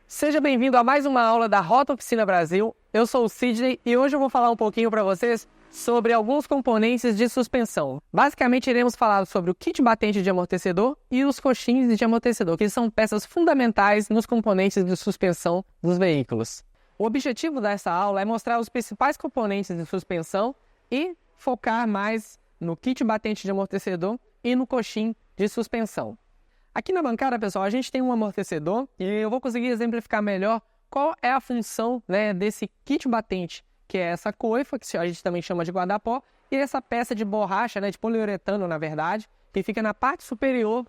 Seja bem-vindo a mais uma aula da Rota Oficina Brasil. Eu sou o Sidney e hoje eu vou falar um pouquinho para vocês sobre alguns componentes de suspensão. Basicamente, iremos falar sobre o kit batente de amortecedor e os coxins de amortecedor, que são peças fundamentais nos componentes de suspensão dos veículos. O objetivo dessa aula é mostrar os principais componentes de suspensão e focar mais no kit batente de amortecedor e no coxim de suspensão. Aqui na bancada, pessoal, a gente tem um amortecedor e eu vou conseguir exemplificar melhor qual é a função, desse kit batente, que é essa coifa, que a gente também chama de guarda-pó, e essa peça de borracha, de poliuretano, na verdade, que fica na parte superior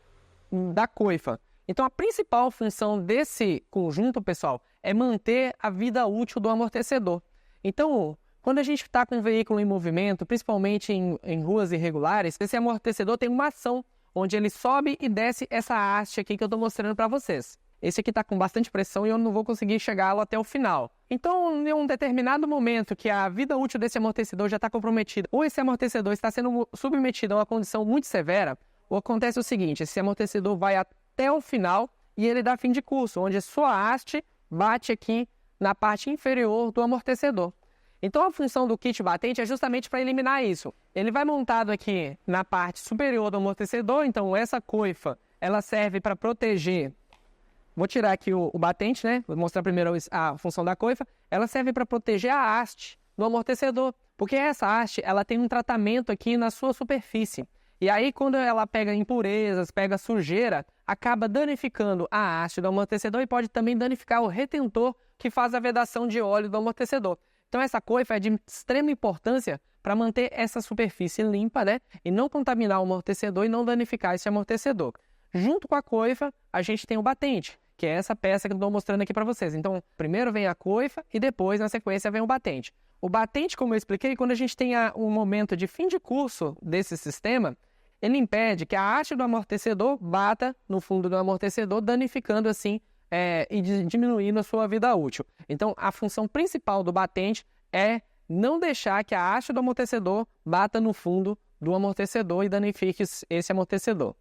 da coifa. Então, a principal função desse conjunto, pessoal, é manter a vida útil do amortecedor. Então, quando a gente está com um veículo em movimento, principalmente em ruas irregulares, esse amortecedor tem uma ação onde ele sobe e desce essa haste aqui que eu estou mostrando para vocês. Esse aqui está com bastante pressão e eu não vou conseguir chegá-lo até o final. Então, em um determinado momento que a vida útil desse amortecedor já está comprometida, ou esse amortecedor está sendo submetido a uma condição muito severa, acontece o seguinte: esse amortecedor vai até o final e ele dá fim de curso, onde a sua haste bate aqui na parte inferior do amortecedor. Então, a função do kit batente é justamente para eliminar isso. Ele vai montado aqui na parte superior do amortecedor, então essa coifa, ela serve para proteger. Vou tirar aqui o batente, Vou mostrar primeiro a função da coifa. Ela serve para proteger a haste do amortecedor, porque essa haste, ela tem um tratamento aqui na sua superfície. E aí, quando ela pega impurezas, pega sujeira, acaba danificando a haste do amortecedor e pode também danificar o retentor que faz a vedação de óleo do amortecedor. Então, essa coifa é de extrema importância para manter essa superfície limpa, e não contaminar o amortecedor e não danificar esse amortecedor. Junto com a coifa, a gente tem o batente, que é essa peça que eu estou mostrando aqui para vocês. Então, primeiro vem a coifa e depois, na sequência, vem o batente. O batente, como eu expliquei, quando a gente tem um momento de fim de curso desse sistema, ele impede que a haste do amortecedor bata no fundo do amortecedor, danificando assim e diminuindo a sua vida útil. Então, a função principal do batente é não deixar que a haste do amortecedor bata no fundo do amortecedor e danifique esse amortecedor.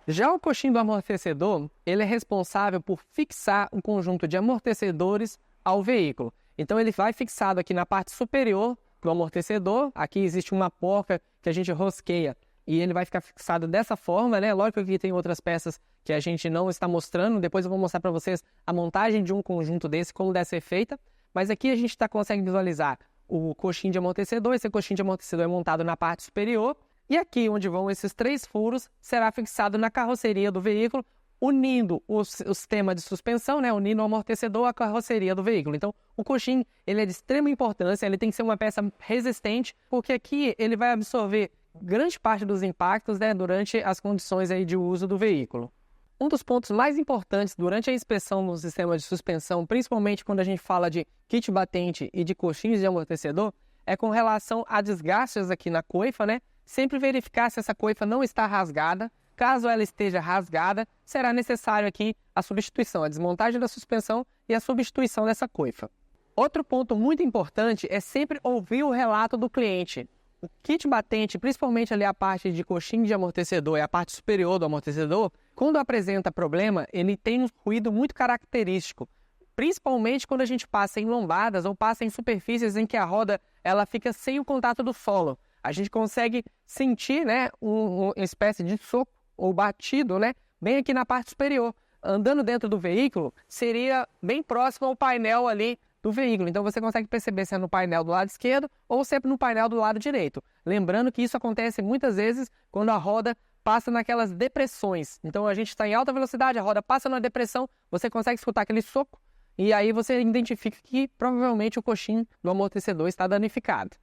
Já o coxim do amortecedor, ele é responsável por fixar um conjunto de amortecedores ao veículo. Então, ele vai fixado aqui na parte superior do amortecedor. Aqui existe uma porca que a gente rosqueia e ele vai ficar fixado dessa forma, Lógico que tem outras peças que a gente não está mostrando. Depois eu vou mostrar para vocês a montagem de um conjunto desse, como deve ser feita. Mas aqui a gente consegue visualizar o coxim de amortecedor. Esse coxim de amortecedor é montado na parte superior. E aqui, onde vão esses 3 furos, será fixado na carroceria do veículo, unindo o sistema de suspensão, unindo o amortecedor à carroceria do veículo. Então, o coxim ele é de extrema importância, ele tem que ser uma peça resistente, porque aqui ele vai absorver grande parte dos impactos durante as condições aí de uso do veículo. Um dos pontos mais importantes durante a inspeção no sistema de suspensão, principalmente quando a gente fala de kit batente e de coxins de amortecedor, é com relação a desgastes aqui na coifa, Sempre verificar se essa coifa não está rasgada. Caso ela esteja rasgada, será necessário aqui a substituição, a desmontagem da suspensão e a substituição dessa coifa. Outro ponto muito importante é sempre ouvir o relato do cliente. O kit batente, principalmente ali a parte de coxim de amortecedor e a parte superior do amortecedor, quando apresenta problema, ele tem um ruído muito característico, principalmente quando a gente passa em lombadas ou passa em superfícies em que a roda ela fica sem o contato do solo. A gente consegue sentir uma espécie de soco ou batido bem aqui na parte superior. Andando dentro do veículo, seria bem próximo ao painel ali do veículo. Então, você consegue perceber se é no painel do lado esquerdo ou sempre no painel do lado direito. Lembrando que isso acontece muitas vezes quando a roda passa naquelas depressões. Então, a gente está em alta velocidade, a roda passa numa depressão, você consegue escutar aquele soco e aí você identifica que provavelmente o coxim do amortecedor está danificado.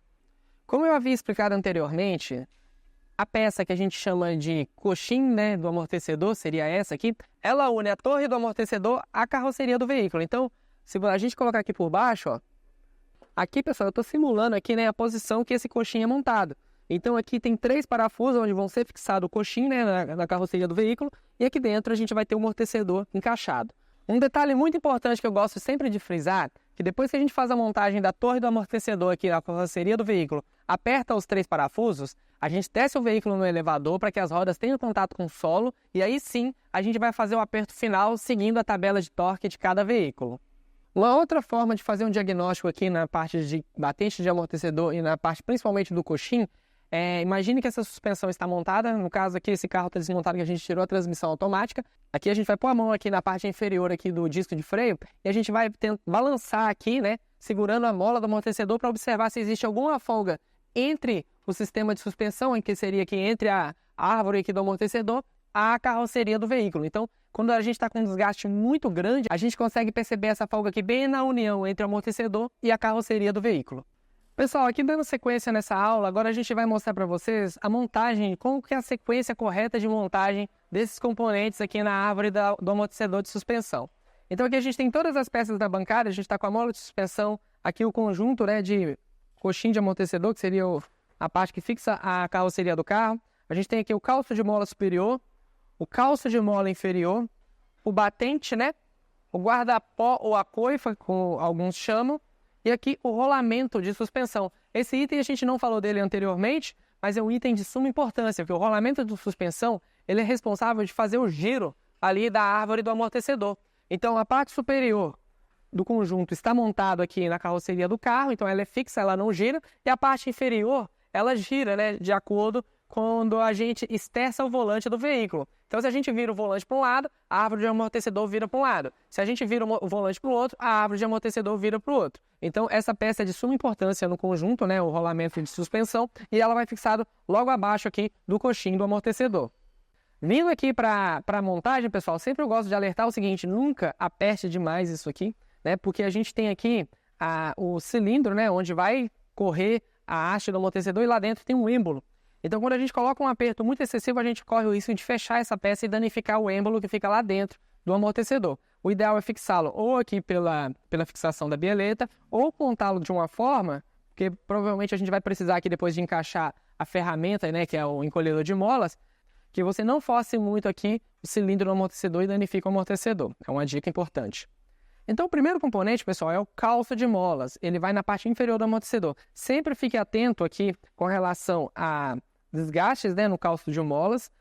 Como eu havia explicado anteriormente, a peça que a gente chama de coxim do amortecedor, seria essa aqui, ela une a torre do amortecedor à carroceria do veículo. Então, se a gente colocar aqui por baixo, aqui, pessoal, eu estou simulando aqui a posição que esse coxim é montado. Então, aqui tem 3 parafusos onde vão ser fixados o coxim na carroceria do veículo e aqui dentro a gente vai ter o amortecedor encaixado. Um detalhe muito importante que eu gosto sempre de frisar, que depois que a gente faz a montagem da torre do amortecedor aqui na carroceria do veículo, aperta os 3 parafusos, a gente desce o veículo no elevador para que as rodas tenham contato com o solo e aí sim a gente vai fazer o aperto final seguindo a tabela de torque de cada veículo. Uma outra forma de fazer um diagnóstico aqui na parte de batente de amortecedor e na parte principalmente do coxim, imagine que essa suspensão está montada, no caso aqui esse carro está desmontado que a gente tirou a transmissão automática. Aqui a gente vai pôr a mão aqui na parte inferior aqui do disco de freio e a gente vai balançar aqui, né, segurando a mola do amortecedor para observar se existe alguma folga entre o sistema de suspensão, que seria aqui entre a árvore aqui do amortecedor, a carroceria do veículo. Então, quando a gente está com um desgaste muito grande, a gente consegue perceber essa folga aqui bem na união entre o amortecedor e a carroceria do veículo. Pessoal, aqui dando sequência nessa aula, agora a gente vai mostrar para vocês a montagem, como que é a sequência correta de montagem desses componentes aqui na árvore do amortecedor de suspensão. Então aqui a gente tem todas as peças da bancada, a gente está com a mola de suspensão, aqui o conjunto, né, de coxim de amortecedor, que seria a parte que fixa a carroceria do carro. A gente tem aqui o calço de mola superior, o calço de mola inferior, o batente, né, o guarda-pó ou a coifa, como alguns chamam, e aqui o rolamento de suspensão. Esse item a gente não falou dele anteriormente, mas é um item de suma importância, porque o rolamento de suspensão ele é responsável de fazer o giro ali da árvore do amortecedor. Então a parte superior do conjunto está montado aqui na carroceria do carro, então ela é fixa, ela não gira, e a parte inferior ela gira, né, de acordo quando a gente esterça o volante do veículo. Então, se a gente vira o volante para um lado, a árvore de amortecedor vira para um lado. Se a gente vira o volante para o outro, a árvore de amortecedor vira para o outro. Então, essa peça é de suma importância no conjunto, né, o rolamento de suspensão, e ela vai fixado logo abaixo aqui do coxim do amortecedor. Vindo aqui para a montagem, pessoal, sempre eu gosto de alertar o seguinte, nunca aperte demais isso aqui, né, porque a gente tem aqui o cilindro, né, onde vai correr a haste do amortecedor e lá dentro tem um êmbolo. Então, quando a gente coloca um aperto muito excessivo, a gente corre o risco de fechar essa peça e danificar o êmbolo que fica lá dentro do amortecedor. O ideal é fixá-lo ou aqui pela fixação da bieleta ou montá-lo de uma forma, porque provavelmente a gente vai precisar aqui depois de encaixar a ferramenta, né, que é o encolhedor de molas, que você não force muito aqui o cilindro do amortecedor e danifique o amortecedor. É uma dica importante. Então, o primeiro componente, pessoal, é o calço de molas. Ele vai na parte inferior do amortecedor. Sempre fique atento aqui com relação a desgastes, né, no calço de molas.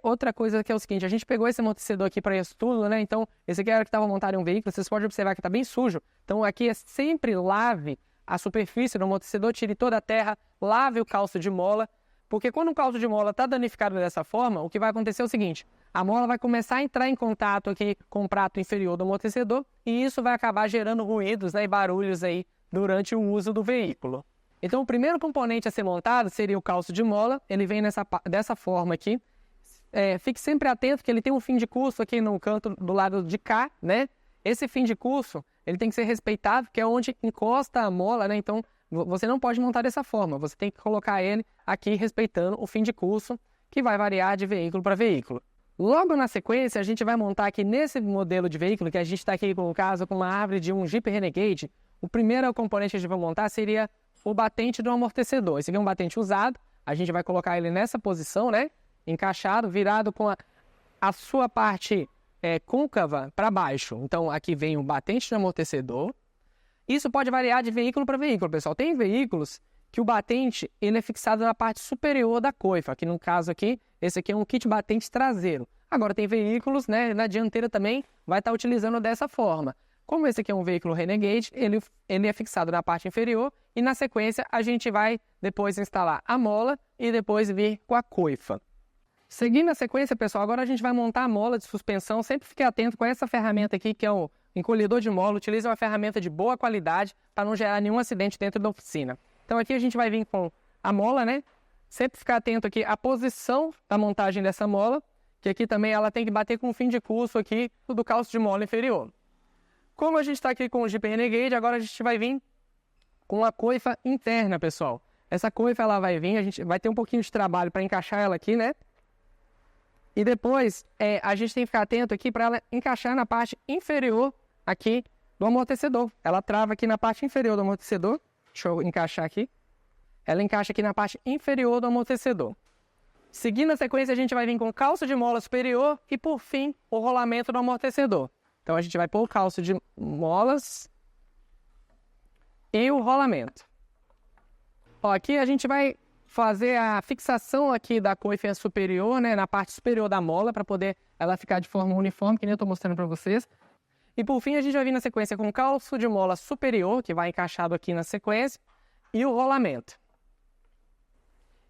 Outra coisa que é o seguinte, a gente pegou esse amortecedor aqui para estudo, né, então esse aqui era que estava montado em um veículo, vocês podem observar que está bem sujo. Então aqui sempre lave a superfície do amortecedor, tire toda a terra, lave o calço de mola, porque quando o calço de mola está danificado dessa forma, o que vai acontecer é o seguinte, a mola vai começar a entrar em contato aqui com o prato inferior do amortecedor e isso vai acabar gerando ruídos, né, e barulhos aí durante o uso do veículo. Então, o primeiro componente a ser montado seria o calço de mola. Ele vem dessa forma aqui. Fique sempre atento que ele tem um fim de curso aqui no canto do lado de cá, né? Esse fim de curso, ele tem que ser respeitado, que é onde encosta a mola, né? Então, você não pode montar dessa forma. Você tem que colocar ele aqui respeitando o fim de curso, que vai variar de veículo para veículo. Logo na sequência, a gente vai montar aqui nesse modelo de veículo, que a gente está aqui, no caso, com uma árvore de um Jeep Renegade. O primeiro componente que a gente vai montar seria o batente do amortecedor. Esse aqui é um batente usado, a gente vai colocar ele nessa posição, né? Encaixado, virado com a sua parte côncava para baixo. Então, aqui vem o batente do amortecedor. Isso pode variar de veículo para veículo, pessoal. Tem veículos que o batente ele é fixado na parte superior da coifa. Aqui no caso aqui, esse aqui é um kit batente traseiro. Agora, tem veículos, né, na dianteira também, vai estar utilizando dessa forma. Como esse aqui é um veículo Renegade, ele é fixado na parte inferior e na sequência a gente vai depois instalar a mola e depois vir com a coifa. Seguindo a sequência, pessoal, agora a gente vai montar a mola de suspensão. Sempre fique atento com essa ferramenta aqui, que é o encolhedor de mola. Utilize uma ferramenta de boa qualidade para não gerar nenhum acidente dentro da oficina. Então aqui a gente vai vir com a mola, né? Sempre ficar atento aqui à posição da montagem dessa mola, que aqui também ela tem que bater com o fim de curso aqui do calço de mola inferior. Como a gente está aqui com o Jeep Renegade, agora a gente vai vir com a coifa interna, pessoal. Essa coifa ela vai vir, a gente vai ter um pouquinho de trabalho para encaixar ela aqui, né? E depois a gente tem que ficar atento aqui para ela encaixar na parte inferior aqui do amortecedor. Ela trava aqui na parte inferior do amortecedor. Deixa eu encaixar aqui. Ela encaixa aqui na parte inferior do amortecedor. Seguindo a sequência, a gente vai vir com o calço de mola superior e, por fim, o rolamento do amortecedor. Então, a gente vai pôr o calço de molas e o rolamento. Ó, aqui a gente vai fazer a fixação aqui da coifa superior, né, na parte superior da mola, para poder ela ficar de forma uniforme, que nem eu estou mostrando para vocês. E por fim, a gente vai vir na sequência com o calço de mola superior, que vai encaixado aqui na sequência, e o rolamento.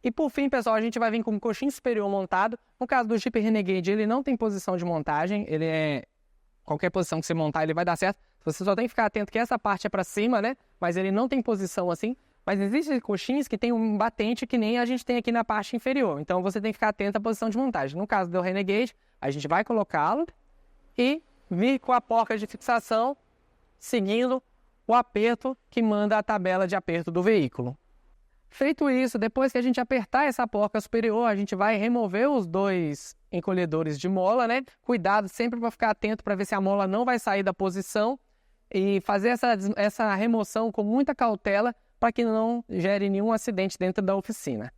E por fim, pessoal, a gente vai vir com o coxim superior montado. No caso do Jeep Renegade, ele não tem posição de montagem, ele é... qualquer posição que você montar, ele vai dar certo. Você só tem que ficar atento que essa parte é para cima, né? Mas ele não tem posição assim. Mas existem coxins que tem um batente que nem a gente tem aqui na parte inferior. Então você tem que ficar atento à posição de montagem. No caso do Renegade, a gente vai colocá-lo e vir com a porca de fixação, seguindo o aperto que manda a tabela de aperto do veículo. Feito isso, depois que a gente apertar essa porca superior, a gente vai remover os dois encolhedores de mola, né? Cuidado sempre para ficar atento para ver se a mola não vai sair da posição e fazer essa remoção com muita cautela para que não gere nenhum acidente dentro da oficina.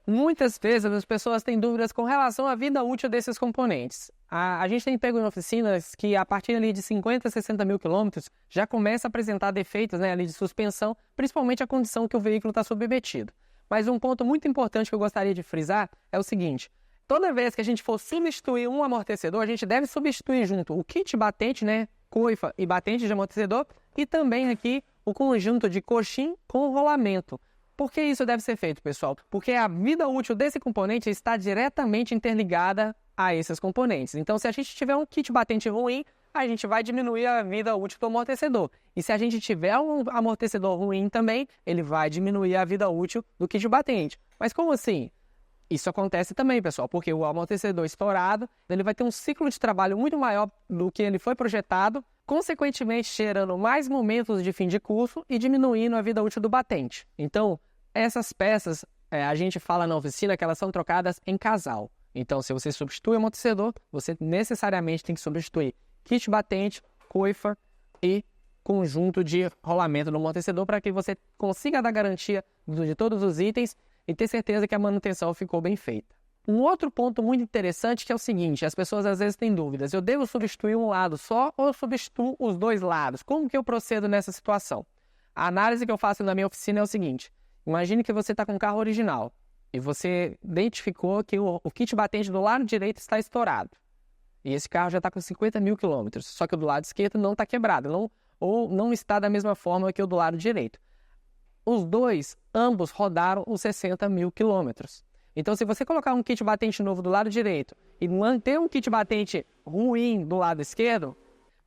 Muitas vezes as pessoas têm dúvidas com relação à vida útil desses componentes. A gente tem pego em oficinas que a partir ali de 50 a 60 mil quilômetros já começa a apresentar defeitos, né, ali de suspensão, principalmente a condição que o veículo está submetido. Mas um ponto muito importante que eu gostaria de frisar é o seguinte: toda vez que a gente for substituir um amortecedor, a gente deve substituir junto o kit batente, né, coifa e batente de amortecedor, e também aqui o conjunto de coxim com rolamento. Por que isso deve ser feito, pessoal? Porque a vida útil desse componente está diretamente interligada a esses componentes. Então, se a gente tiver um kit batente ruim, a gente vai diminuir a vida útil do amortecedor. E se a gente tiver um amortecedor ruim também, ele vai diminuir a vida útil do kit batente. Mas como assim? Isso acontece também, pessoal, porque o amortecedor estourado, ele vai ter um ciclo de trabalho muito maior do que ele foi projetado, consequentemente gerando mais momentos de fim de curso e diminuindo a vida útil do batente. Então, essas peças, a gente fala na oficina que elas são trocadas em casal. Então, se você substitui o amortecedor, você necessariamente tem que substituir kit batente, coifa e conjunto de rolamento do amortecedor para que você consiga dar garantia de todos os itens e ter certeza que a manutenção ficou bem feita. Um outro ponto muito interessante que é o seguinte: as pessoas às vezes têm dúvidas. Eu devo substituir um lado só ou eu substituo os dois lados? Como que eu procedo nessa situação? A análise que eu faço na minha oficina é o seguinte: imagine que você está com um carro original e você identificou que o kit batente do lado direito está estourado. E esse carro já está com 50 mil quilômetros, só que o do lado esquerdo não está quebrado, ou não está da mesma forma que o do lado direito. Os dois, ambos rodaram os 60 mil quilômetros. Então, se você colocar um kit batente novo do lado direito e manter um kit batente ruim do lado esquerdo,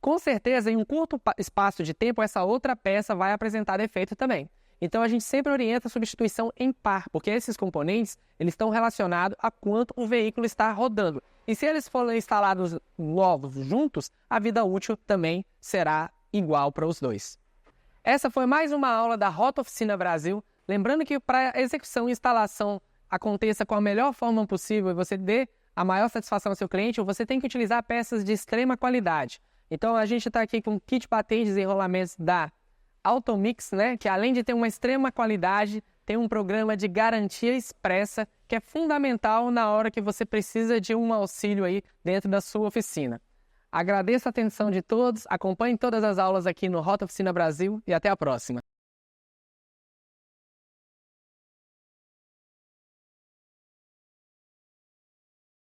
com certeza, em um curto espaço de tempo, essa outra peça vai apresentar defeito também. Então, a gente sempre orienta a substituição em par, porque esses componentes eles estão relacionados a quanto o veículo está rodando. E se eles forem instalados novos juntos, a vida útil também será igual para os dois. Essa foi mais uma aula da Rota Oficina Brasil. Lembrando que para a execução e instalação aconteça com a melhor forma possível e você dê a maior satisfação ao seu cliente, você tem que utilizar peças de extrema qualidade. Então, a gente está aqui com kit batentes e enrolamentos da Automix, né, que além de ter uma extrema qualidade, tem um programa de garantia expressa que é fundamental na hora que você precisa de um auxílio aí dentro da sua oficina. Agradeço a atenção de todos, acompanhem todas as aulas aqui no Rota Oficina Brasil e até a próxima.